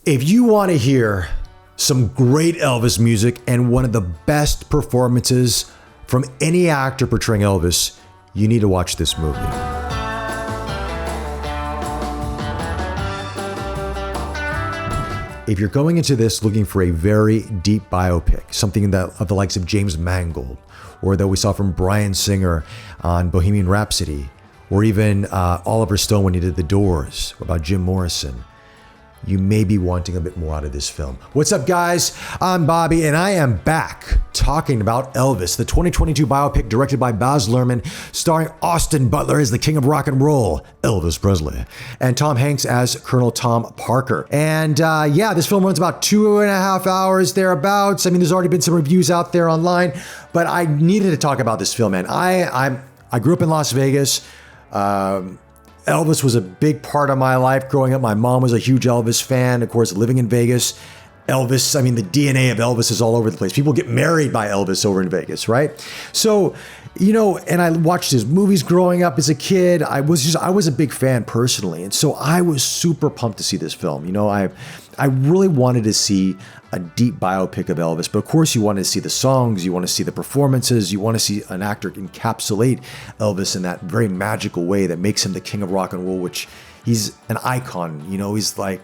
If you want to hear some great Elvis music and one of the best performances from any actor portraying Elvis, you need to watch this movie. If you're going into this looking for a very deep biopic, something that of the likes of James Mangold, or that we saw from Bryan Singer on Bohemian Rhapsody, or even Oliver Stone when he did The Doors, or about Jim Morrison, you may be wanting a bit more out of this film. What's up, guys? I'm Bobby, and I am back talking about Elvis, the 2022 biopic directed by Bas Luhrmann, starring Austin Butler as the king of rock and roll, Elvis Presley, and Tom Hanks as Colonel Tom Parker. And this film runs about 2.5 hours thereabouts. I mean, there's already been some reviews out there online, but I needed to talk about this film, man. I grew up in Las Vegas. Elvis was a big part of my life growing up. My mom was a huge Elvis fan. Of course, living in Vegas, Elvis, I mean, the DNA of Elvis is all over the place. People get married by Elvis over in Vegas, right? So, and I watched his movies growing up as a kid. I was a big fan personally. And so I was super pumped to see this film. I really wanted to see a deep biopic of Elvis, but of course you want to see the songs, you want to see the performances, you want to see an actor encapsulate Elvis in that very magical way that makes him the king of rock and roll, which he's an icon, he's like,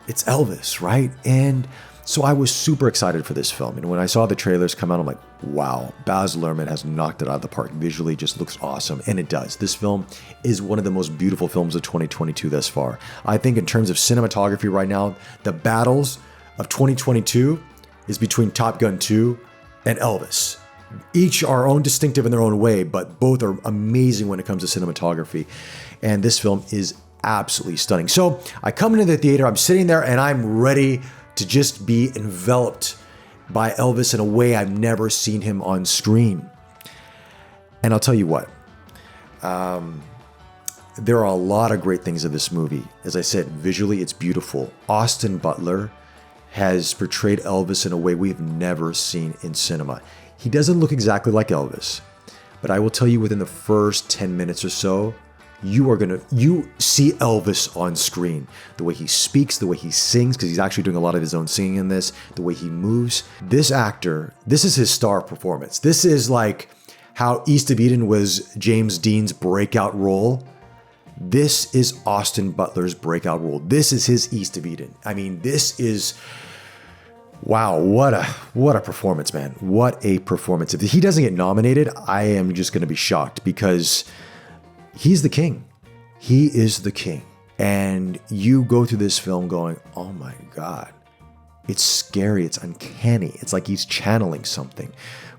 it's Elvis, right? And so I was super excited for this film. And when I saw the trailers come out, I'm like, wow, Bas Luhrmann has knocked it out of the park. Visually, just looks awesome. And it does. This film is one of the most beautiful films of 2022 thus far. I think in terms of cinematography right now, the battles of 2022 is between Top Gun 2 and Elvis. Each are own distinctive in their own way, but both are amazing when it comes to cinematography. And this film is absolutely stunning. So I come into the theater, I'm sitting there, and I'm ready to just be enveloped by Elvis in a way I've never seen him on screen. And I'll tell you what, there are a lot of great things of this movie. As I said, visually, it's beautiful. Austin Butler has portrayed Elvis in a way we've never seen in cinema. He doesn't look exactly like Elvis, but I will tell you within the first 10 minutes or so, you see Elvis on screen. The way he speaks, the way he sings, because he's actually doing a lot of his own singing in this, the way he moves. This actor, this is his star performance. This is like how East of Eden was James Dean's breakout role. This is Austin Butler's breakout role. This is his East of Eden. I mean, this is, wow, what a performance, man. What a performance. If he doesn't get nominated, I am just going to be shocked because he's the king. He is the king. And you go through this film going, oh my God, it's scary. It's uncanny. It's like he's channeling something,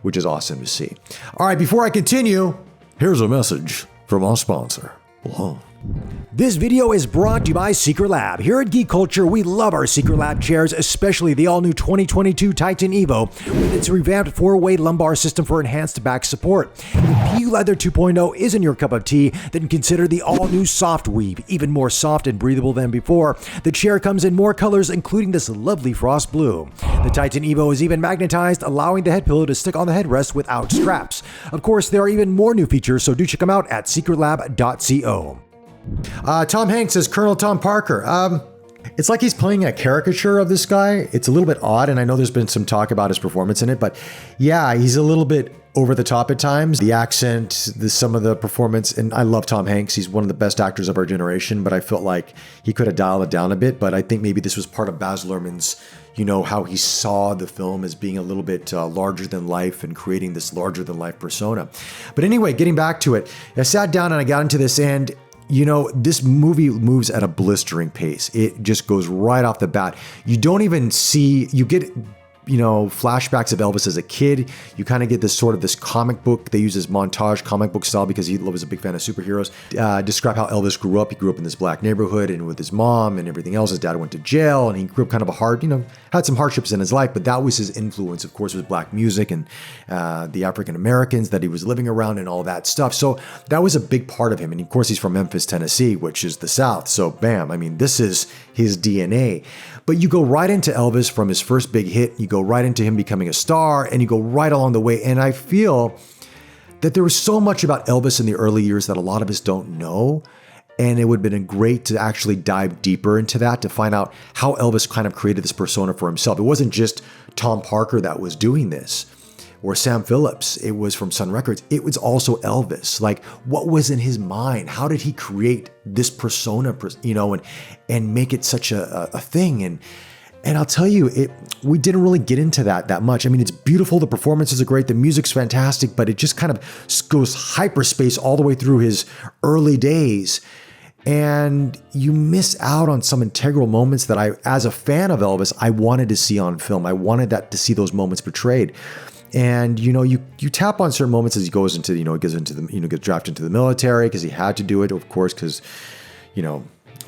which is awesome to see. All right, before I continue, here's a message from our sponsor. Whoa. This video is brought to you by Secret Lab. Here at Geek Culture, we love our Secret Lab chairs, especially the all-new 2022 Titan Evo with its revamped 4-way lumbar system for enhanced back support. If PU Leather 2.0 isn't your cup of tea, then consider the all-new Soft Weave, even more soft and breathable than before. The chair comes in more colors, including this lovely frost blue. The Titan Evo is even magnetized, allowing the head pillow to stick on the headrest without straps. Of course, there are even more new features, so do check them out at secretlab.co. Tom Hanks as Colonel Tom Parker. It's like he's playing a caricature of this guy. It's a little bit odd, and I know there's been some talk about his performance in it, but yeah, he's a little bit over the top at times. The accent, some of the performance, and I love Tom Hanks. He's one of the best actors of our generation, but I felt like he could have dialed it down a bit, but I think maybe this was part of Bas Luhrmann's, how he saw the film as being a little bit larger than life and creating this larger than life persona. But anyway, getting back to it, I sat down and I got into this, and this movie moves at a blistering pace. It just goes right off the bat. You don't even see, you get, flashbacks of Elvis as a kid. You kind of get this comic book. They use this montage comic book style because he was a big fan of superheroes. Describe how Elvis grew up. He grew up in this black neighborhood and with his mom and everything else. His dad went to jail and he grew up kind of a hard, had some hardships in his life, but that was his influence, of course, was black music and the African Americans that he was living around and all that stuff. So that was a big part of him. And of course, he's from Memphis, Tennessee, which is the South. So bam, this is his DNA. But you go right into Elvis from his first big hit. You go right into him becoming a star, and you go right along the way. And I feel that there was so much about Elvis in the early years that a lot of us don't know. And it would have been great to actually dive deeper into that, to find out how Elvis kind of created this persona for himself. It wasn't just Tom Parker that was doing this, or Sam Phillips. It was from Sun Records. It was also Elvis. Like, what was in his mind? How did he create this persona, and make it such a thing? And I'll tell you, we didn't really get into that much. I mean, it's beautiful. The performances are great. The music's fantastic, but it just kind of goes hyperspace all the way through his early days. And you miss out on some integral moments that I, as a fan of Elvis, I wanted to see on film. I wanted to see those moments portrayed. And, you tap on certain moments as he goes into, gets drafted into the military, because he had to do it, of course, because,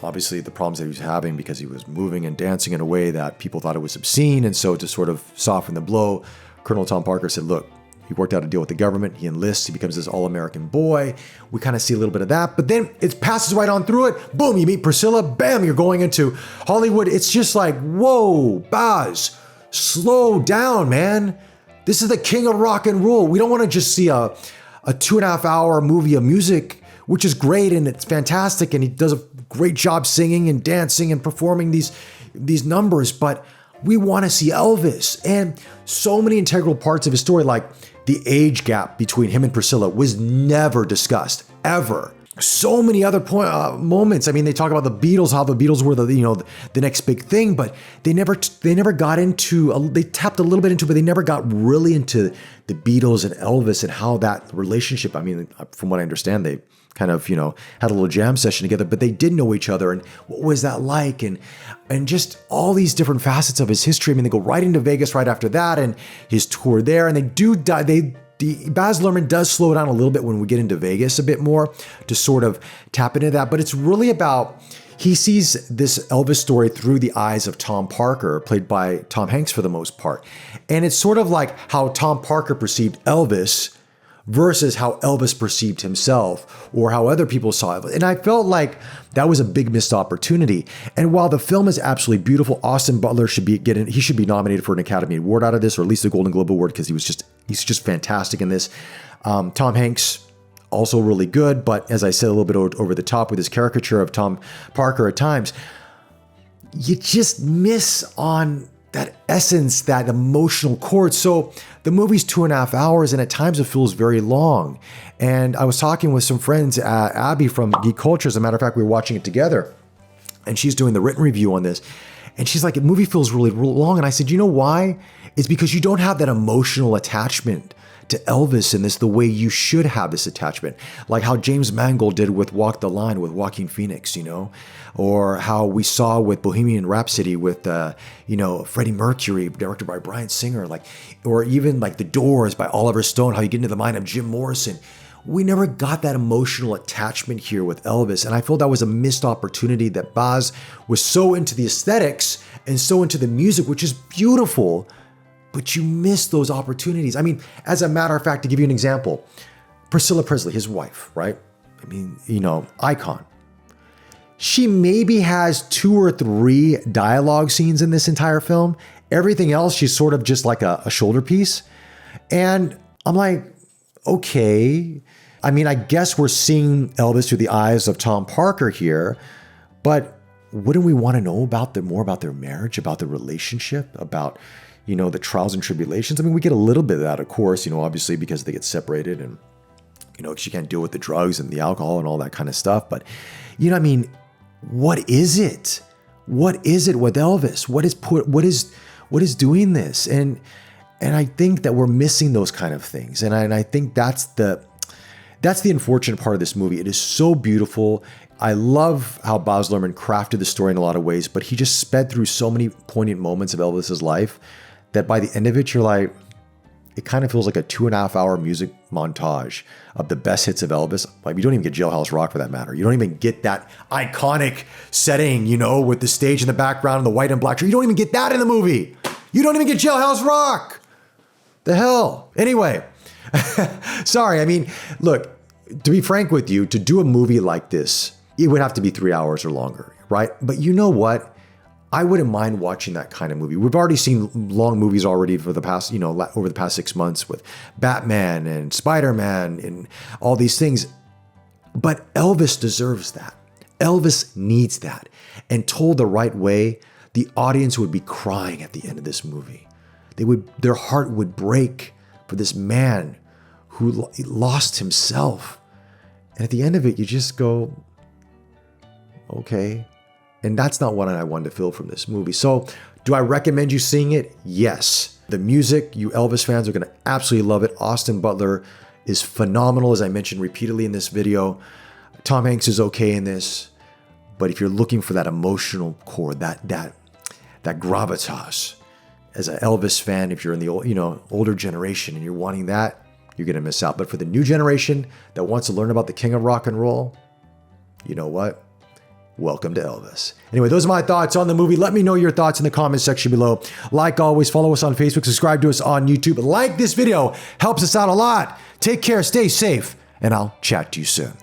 obviously the problems that he was having, because he was moving and dancing in a way that people thought it was obscene. And so to sort of soften the blow, Colonel Tom Parker said, look, he worked out a deal with the government. He enlists. He becomes this all-American boy. We kind of see a little bit of that. But then it passes right on through it. Boom, you meet Priscilla. Bam, you're going into Hollywood. It's just like, whoa, Baz, slow down, man. This is the king of rock and roll. We don't want to just see a 2.5 hour movie of music, which is great and it's fantastic. And he does a great job singing and dancing and performing these numbers. But we want to see Elvis. And so many integral parts of his story, like the age gap between him and Priscilla, was never discussed, ever. So many other moments. I mean, they talk about the Beatles, how the Beatles were the next big thing, but they never got into. They tapped a little bit into, but they never got really into the Beatles and Elvis and how that relationship. I mean, from what I understand, they kind of had a little jam session together, but they did know each other. And what was that like? And just all these different facets of his history. I mean, they go right into Vegas right after that, and his tour there, and they do die. Bas Luhrmann does slow down a little bit when we get into Vegas a bit more to sort of tap into that. But it's really about, he sees this Elvis story through the eyes of Tom Parker, played by Tom Hanks for the most part. And it's sort of like how Tom Parker perceived Elvis versus how Elvis perceived himself, or how other people saw it. And I felt like that was a big missed opportunity. And while the film is absolutely beautiful, Austin Butler should be nominated for an Academy Award out of this, or at least a Golden Globe Award, because he's just fantastic in this. Tom Hanks, also really good, but as I said, a little bit over the top with his caricature of Tom Parker at times. You just miss on that essence, that emotional chord. So the movie's 2.5 hours, and at times it feels very long. And I was talking with some friends, Abby from Geek Culture, as a matter of fact, we were watching it together, and she's doing the written review on this. And she's like, the movie feels really long. And I said, you know why? It's because you don't have that emotional attachment to Elvis in this the way you should have this attachment. Like how James Mangold did with Walk the Line with Joaquin Phoenix, or how we saw with Bohemian Rhapsody with, Freddie Mercury, directed by Bryan Singer, or even like The Doors by Oliver Stone, how you get into the mind of Jim Morrison. We never got that emotional attachment here with Elvis. And I felt that was a missed opportunity, that Baz was so into the aesthetics and so into the music, which is beautiful, but you miss those opportunities. I mean, as a matter of fact, to give you an example, Priscilla Presley, his wife, right? I mean, icon. She maybe has 2 or 3 dialogue scenes in this entire film. Everything else, she's sort of just like a shoulder piece. And I'm like, okay. I mean, I guess we're seeing Elvis through the eyes of Tom Parker here, but wouldn't we want to know more about their marriage, about their relationship, about, the trials and tribulations? I mean, we get a little bit of that, of course, obviously because they get separated and, she can't deal with the drugs and the alcohol and all that kind of stuff. But, what is it? What is it with Elvis? What is doing this? And I think that we're missing those kind of things. And I think that's the unfortunate part of this movie. It is so beautiful. I love how Bas Luhrmann crafted the story in a lot of ways, but he just sped through so many poignant moments of Elvis's life that by the end of it, you're like, it kind of feels like a 2.5 hour music montage of the best hits of Elvis. Like, you don't even get Jailhouse Rock for that matter. You don't even get that iconic setting, with the stage in the background and the white and black. You don't even get that in the movie. You don't even get Jailhouse Rock. The hell? Anyway, sorry. I mean, look, to be frank with you, to do a movie like this, it would have to be 3 hours or longer, right? But you know what? I wouldn't mind watching that kind of movie. We've already seen long movies already for the past, over the past 6 months with Batman and Spider-Man and all these things. But Elvis deserves that. Elvis needs that. And told the right way, the audience would be crying at the end of this movie. Their heart would break for this man who lost himself. And at the end of it, you just go, okay. And that's not what I wanted to feel from this movie. So do I recommend you seeing it? Yes. The music, you Elvis fans are going to absolutely love it. Austin Butler is phenomenal, as I mentioned repeatedly in this video. Tom Hanks is okay in this. But if you're looking for that emotional core, that gravitas, as an Elvis fan, if you're in the older generation and you're wanting that, you're going to miss out. But for the new generation that wants to learn about the king of rock and roll, you know what? Welcome to Elvis. Anyway, those are my thoughts on the movie. Let me know your thoughts in the comments section below. Like always, follow us on Facebook, subscribe to us on YouTube. Like this video, helps us out a lot. Take care, stay safe, and I'll chat to you soon.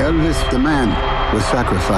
Elvis the man was sacrificed.